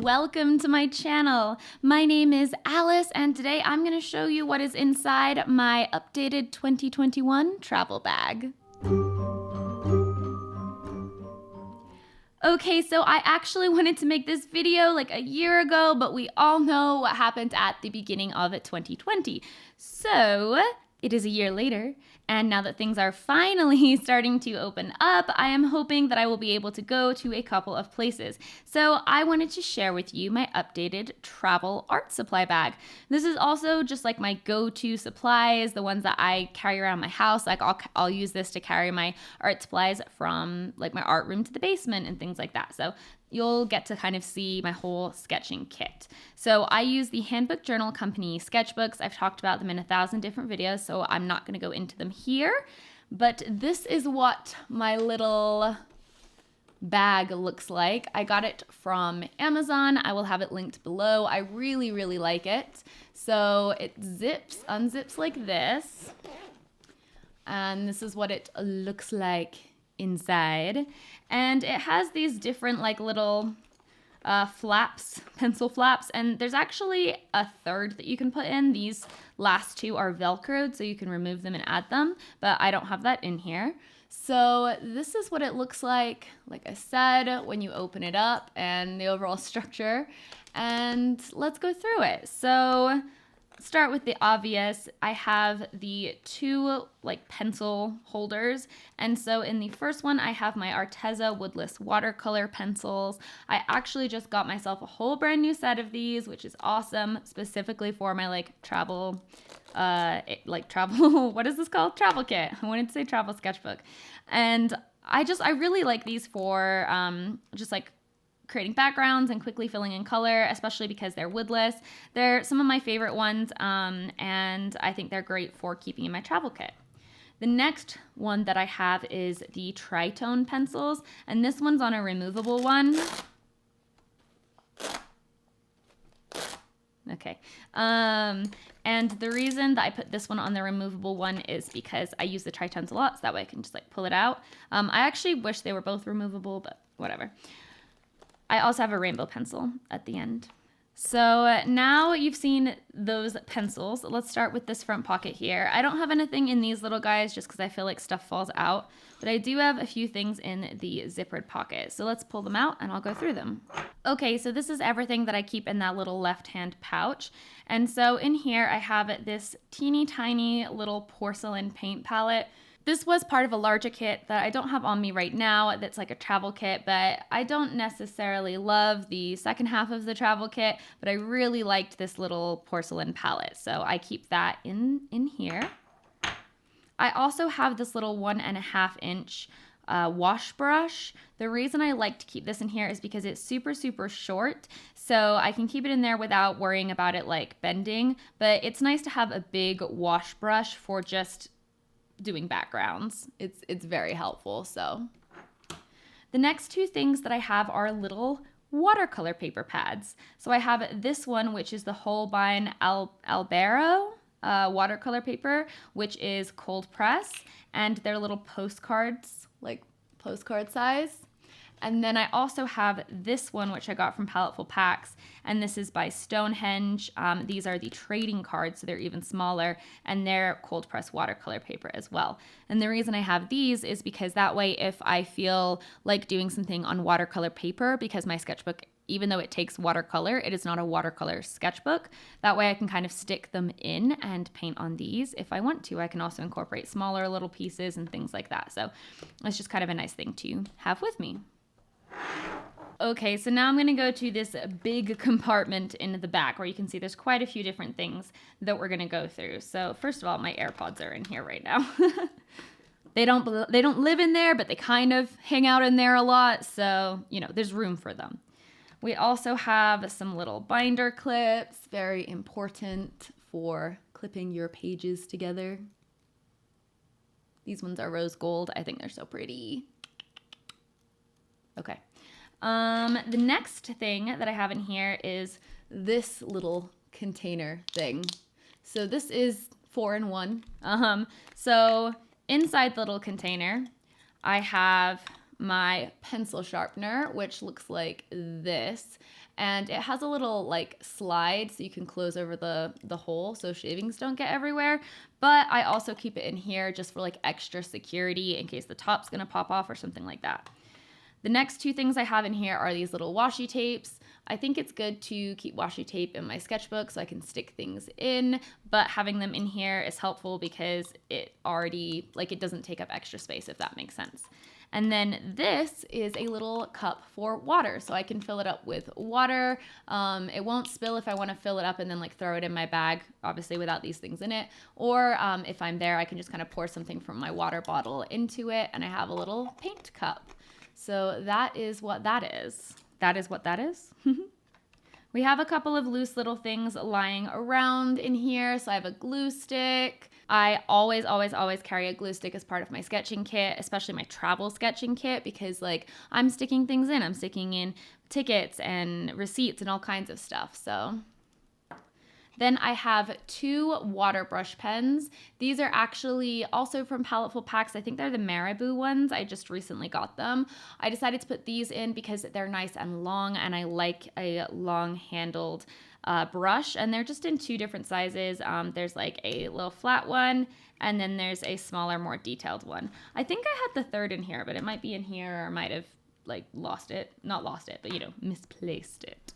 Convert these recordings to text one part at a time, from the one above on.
and welcome to my channel. My name is Alice and today I'm going to show you what is inside my updated 2021 travel bag. Okay, so I actually wanted to make this video like a year ago, but we all know what happened at the beginning of 2020. So it is a year later, and now that things are finally starting to open up, I am hoping that I will be able to go to a couple of places. So I wanted to share with you my updated travel art supply bag. This is also just like my go-to supplies, the ones that I carry around my house. Like I'll use this to carry my art supplies from like my art room to the basement and things like that. So you'll get to kind of see my whole sketching kit. So I use the Handbook Journal Company sketchbooks. I've talked about them in 1,000 different videos, so I'm not going to go into them here. But this is what my little bag looks like. I got it from Amazon. I will have it linked below. I really, really like it. So it unzips like this. And this is what it looks like inside, and it has these different like little flaps, pencil flaps, and there's actually a third that you can put in. These last two are velcroed, so you can remove them and add them, but I don't have that in here. So this is what it looks like I said, when you open it up, and the overall structure, and let's go through it. So start with the obvious. I have the two like pencil holders, and so in the first one I have my Arteza woodless watercolor pencils. I actually just got myself a whole brand new set of these, which is awesome, specifically for my like travel travel what is this called, travel kit. I wanted to say travel sketchbook. And I really like these for just like creating backgrounds and quickly filling in color, especially because they're woodless. They're some of my favorite ones, and I think they're great for keeping in my travel kit. The next one that I have is the Tritone pencils, and this one's on a removable one. Okay. And the reason that I put this one on the removable one is because I use the Tritones a lot, so that way I can just like pull it out. I actually wish they were both removable, but whatever. I also have a rainbow pencil at the end. So now you've seen those pencils. Let's start with this front pocket here. I don't have anything in these little guys just because I feel like stuff falls out, but I do have a few things in the zippered pocket. So let's pull them out and I'll go through them. Okay, so this is everything that I keep in that little left-hand pouch. And so in here I have this teeny tiny little porcelain paint palette. This was part of a larger kit that I don't have on me right now that's like a travel kit, but I don't necessarily love the second half of the travel kit, but I really liked this little porcelain palette, so I keep that in here. I also have this little 1.5 inch wash brush. The reason I like to keep this in here is because it's super, super short, so I can keep it in there without worrying about it like bending, but it's nice to have a big wash brush for just doing backgrounds. It's very helpful. So the next two things that I have are little watercolor paper pads. So I have this one, which is the Holbein Albero watercolor paper, which is cold press, and they're little postcards, like postcard size. And then I also have this one, which I got from Palettefull Packs, and this is by Stonehenge. These are the trading cards, so they're even smaller, and they're cold press watercolor paper as well. And the reason I have these is because that way, if I feel like doing something on watercolor paper, because my sketchbook, even though it takes watercolor, it is not a watercolor sketchbook. That way I can kind of stick them in and paint on these if I want to. I can also incorporate smaller little pieces and things like that. So it's just kind of a nice thing to have with me. Okay, so now I'm going to go to this big compartment in the back where you can see there's quite a few different things that we're going to go through. So first of all, my AirPods are in here right now. They don't live in there, but they kind of hang out in there a lot, so you know, there's room for them. We also have some little binder clips, very important for clipping your pages together. These ones are rose gold. I think they're so pretty. Okay. The next thing that I have in here is this little container thing. So this is 4-in-1. So inside the little container, I have my pencil sharpener, which looks like this. And it has a little like slide so you can close over the hole so shavings don't get everywhere. But I also keep it in here just for like extra security in case the top's gonna pop off or something like that. The next two things I have in here are these little washi tapes. I think it's good to keep washi tape in my sketchbook so I can stick things in, but having them in here is helpful because it already, like, it doesn't take up extra space, if that makes sense. And then this is a little cup for water, so I can fill it up with water. It won't spill if I want to fill it up and then like throw it in my bag, obviously without these things in it. Or if I'm there, I can just kind of pour something from my water bottle into it, and I have a little paint cup. So that is what that is. That is what that is. We have a couple of loose little things lying around in here. So I have a glue stick. I always carry a glue stick as part of my sketching kit, especially my travel sketching kit, because like I'm sticking things in. I'm sticking in tickets and receipts and all kinds of stuff. So then I have two water brush pens. These are actually also from Palettefull Packs. I think they're the Marabou ones. I just recently got them. I decided to put these in because they're nice and long, and I like a long-handled brush. And they're just in two different sizes. There's like a little flat one, and then there's a smaller, more detailed one. I think I had the third in here, but it might be in here, or I might have like lost it. Not lost it, but you know, misplaced it.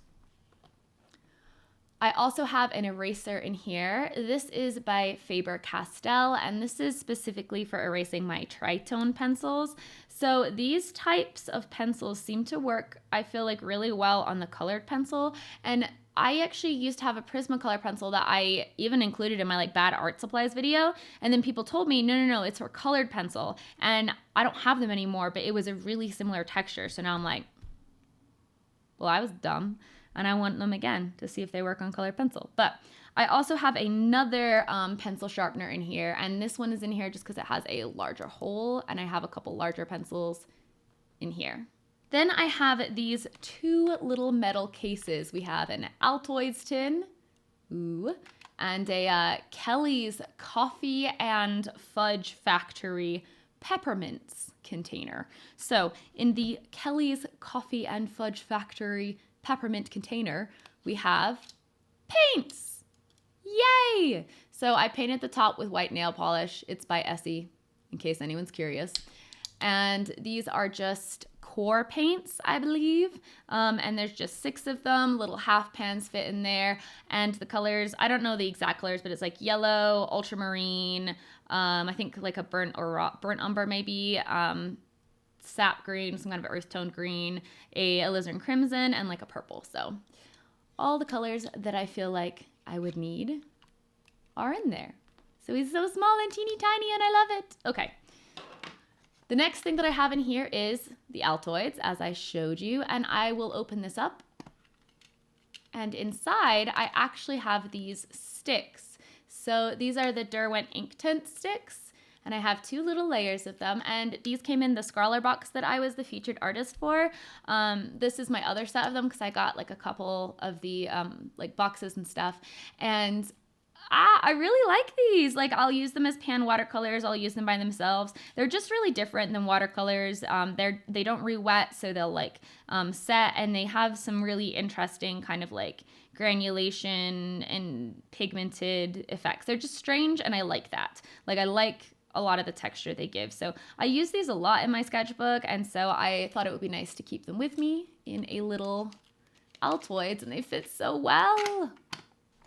I also have an eraser in here. This is by Faber-Castell, and this is specifically for erasing my tritone pencils. So these types of pencils seem to work, I feel like, really well on the colored pencil. And I actually used to have a Prismacolor pencil that I even included in my like bad art supplies video. And then people told me, no, it's for colored pencil. And I don't have them anymore, but it was a really similar texture. So now I'm like, well, I was dumb. And I want them again to see if they work on colored pencil. But I also have another pencil sharpener in here. And this one is in here just because it has a larger hole. And I have a couple larger pencils in here. Then I have these two little metal cases. We have an Altoids tin, ooh, and a Kelly's Coffee and Fudge Factory Peppermints container. So in the Kelly's Coffee and Fudge Factory peppermint container, we have paints. Yay! So I painted the top with white nail polish. It's by Essie, in case anyone's curious. And these are just core paints, I believe. And there's just 6 of them. Little half pans fit in there. And the colors, I don't know the exact colors, but it's like yellow, ultramarine, I think like a burnt umber maybe, sap green, some kind of earth tone green, a alizarin crimson, and like a purple. So all the colors that I feel like I would need are in there. So he's so small and teeny tiny, and I love it. Okay. The next thing that I have in here is the Altoids, as I showed you, and I will open this up. And inside, I actually have these sticks. So these are the Derwent ink tint sticks. And I have 2 little layers of them, and these came in the Scrawler box that I was the featured artist for. This is my other set of them because I got like a couple of the like boxes and stuff, and I really like these. Like, I'll use them as pan watercolors. I'll use them by themselves. They're just really different than watercolors. They don't re-wet, so they'll like set, and they have some really interesting kind of like granulation and pigmented effects. They're just strange, and I like that. Like, I like a lot of the texture they give. So I use these a lot in my sketchbook, and so I thought it would be nice to keep them with me in a little Altoids, and they fit so well.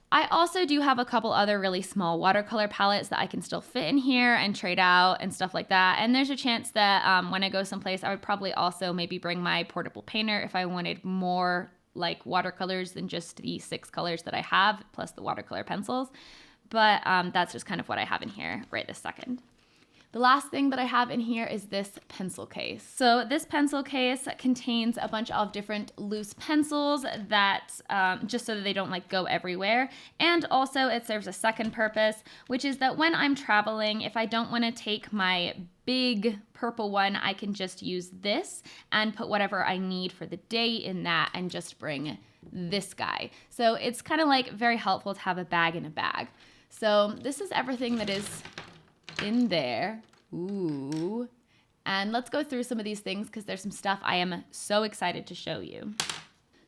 I also do have a couple other really small watercolor palettes that I can still fit in here and trade out and stuff like that. And there's a chance that when I go someplace, I would probably also maybe bring my portable painter if I wanted more like watercolors than just the 6 colors that I have, plus the watercolor pencils. But that's just kind of what I have in here right this second. The last thing that I have in here is this pencil case. So this pencil case contains a bunch of different loose pencils that just so that they don't like go everywhere. And also it serves a second purpose, which is that when I'm traveling, if I don't want to take my big purple one, I can just use this and put whatever I need for the day in that and just bring this guy. So it's kind of like very helpful to have a bag in a bag. So this is everything that is in there. Ooh. And let's go through some of these things because there's some stuff I am so excited to show you.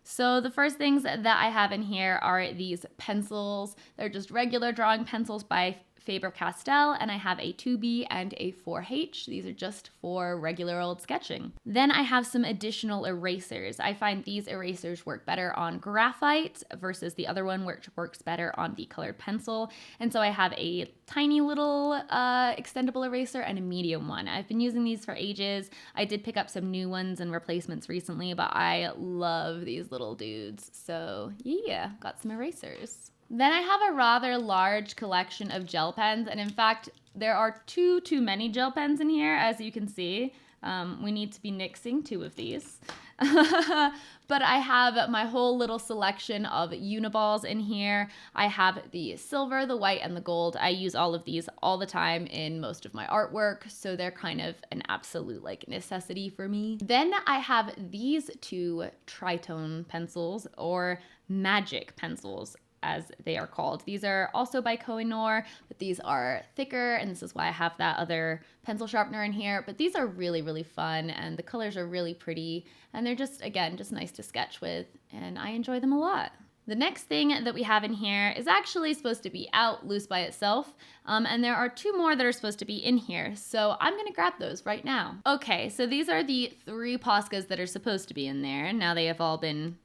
So the first things that I have in here are these pencils. They're just regular drawing pencils by Faber-Castell, and I have a 2B and a 4H. These are just for regular old sketching. Then I have some additional erasers. I find these erasers work better on graphite versus the other one, which works better on the colored pencil. And so I have a tiny little extendable eraser and a medium one. I've been using these for ages. I did pick up some new ones and replacements recently, but I love these little dudes. So yeah, got some erasers. Then I have a rather large collection of gel pens, and in fact, there are too many gel pens in here, as you can see. We need to be nixing 2 of these. But I have my whole little selection of uniballs in here. I have the silver, the white, and the gold. I use all of these all the time in most of my artwork, so they're kind of an absolute like necessity for me. Then I have these 2 tritone pencils, or magic pencils, as they are called. These are also by Koh-i-Noor, but these are thicker, and this is why I have that other pencil sharpener in here. But these are really, really fun, and the colors are really pretty, and they're just, again, just nice to sketch with, and I enjoy them a lot. The next thing that we have in here is actually supposed to be out loose by itself, and there are 2 more that are supposed to be in here, so I'm gonna grab those right now. Okay, so these are the 3 Poscas that are supposed to be in there, and now they have all been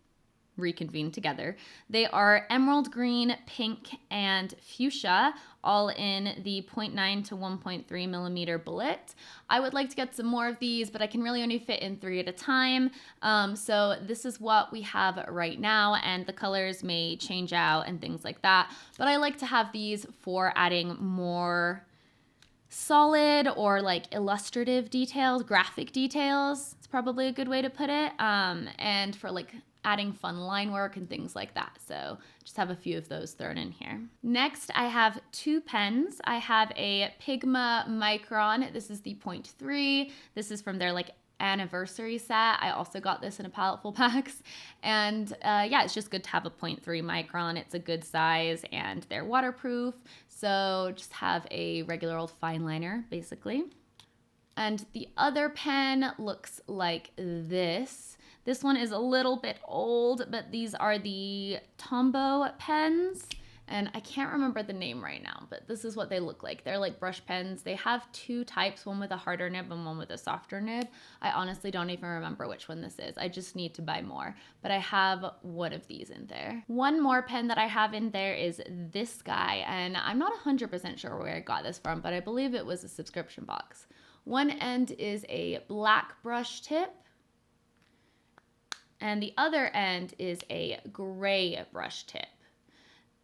reconvened together. They are emerald green, pink, and fuchsia, all in the 0.9 to 1.3 millimeter bullet. I would like to get some more of these, but I can really only fit in 3 at a time. So this is what we have right now, and the colors may change out and things like that. But I like to have these for adding more solid or like illustrative details, graphic details. It's probably a good way to put it. And for like adding fun line work and things like that. So just have a few of those thrown in here. Next, I have 2 pens. I have a Pigma Micron. This is the 0.3. This is from their like anniversary set. I also got this in a palette full packs. And yeah, it's just good to have a 0.3 micron. It's a good size and they're waterproof. So just have a regular old fine liner, basically. And the other pen looks like this. This one is a little bit old, but these are the Tombow pens. And I can't remember the name right now, but this is what they look like. They're like brush pens. They have 2 types, one with a harder nib and one with a softer nib. I honestly don't even remember which one this is. I just need to buy more, but I have one of these in there. One more pen that I have in there is this guy, and I'm not 100% sure where I got this from, but I believe it was a subscription box. One end is a black brush tip, and the other end is a gray brush tip.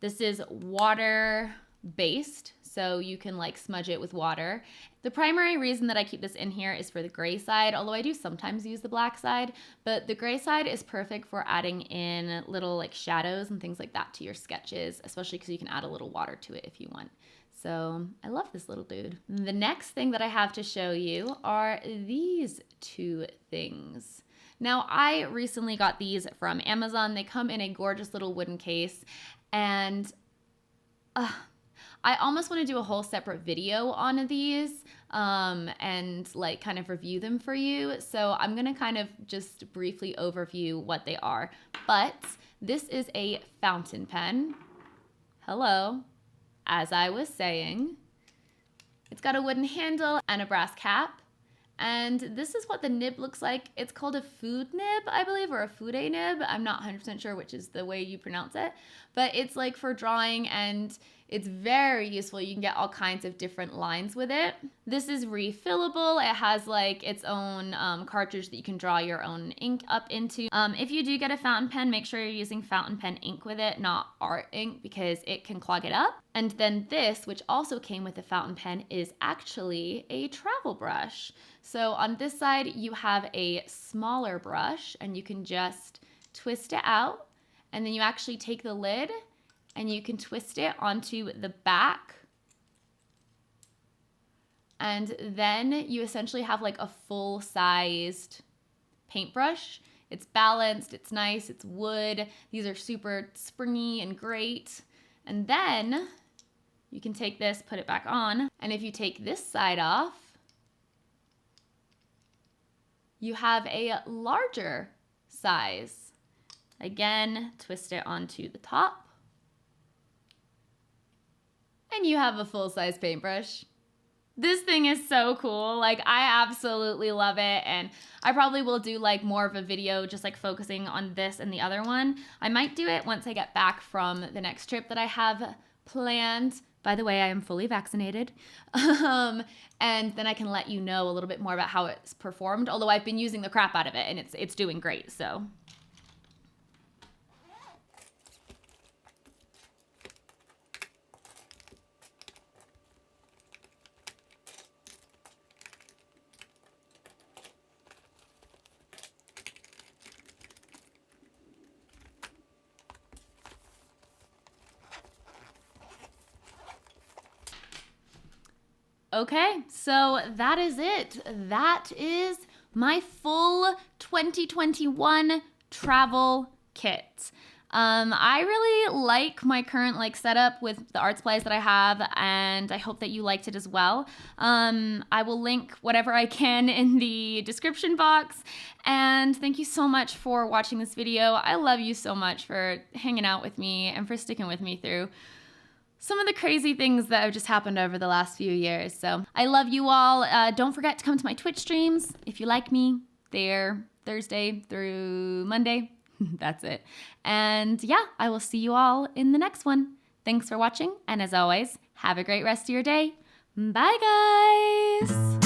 This is water based, so you can like smudge it with water. The primary reason that I keep this in here is for the gray side, although I do sometimes use the black side, but the gray side is perfect for adding in little like shadows and things like that to your sketches, especially because you can add a little water to it if you want. So I love this little dude. The next thing that I have to show you are these 2 things. Now, I recently got these from Amazon. They come in a gorgeous little wooden case, and I almost want to do a whole separate video on these and like kind of review them for you. So I'm going to kind of just briefly overview what they are. But this is a fountain pen. Hello. As I was saying, it's got a wooden handle and a brass cap. And this is what the nib looks like. It's called a food nib, I believe, or a food nib. I'm not 100% sure which is the way you pronounce it. But it's like for drawing, and it's very useful. You can get all kinds of different lines with it. This is refillable. It has like its own cartridge that you can draw your own ink up into. If you do get a fountain pen, make sure you're using fountain pen ink with it, not art ink, because it can clog it up. And then this, which also came with a fountain pen, is actually a travel brush. So on this side, you have a smaller brush, and you can just twist it out, and then you actually take the lid and you can twist it onto the back. And then you essentially have like a full-sized paintbrush. It's balanced, it's nice, it's wood. These are super springy and great. And then you can take this, put it back on, and if you take this side off, you have a larger size. Again, twist it onto the top. And you have a full-size paintbrush. This thing is so cool. Like, I absolutely love it. And I probably will do like more of a video just like focusing on this and the other one. I might do it once I get back from the next trip that I have planned. By the way, I am fully vaccinated. And then I can let you know a little bit more about how it's performed. Although I've been using the crap out of it and it's doing great, so. Okay, so that is it. That is my full 2021 travel kit. I really like my current setup with the art supplies that I have, and I hope that you liked it as well. I will link whatever I can in the description box, and thank you so much for watching this video. I love you so much for hanging out with me and for sticking with me through some of the crazy things that have just happened over the last few years. So I love you all. Don't forget to come to my Twitch streams if you like me. They're Thursday through Monday. That's it. And yeah, I will see you all in the next one. Thanks for watching. And as always, have a great rest of your day. Bye, guys.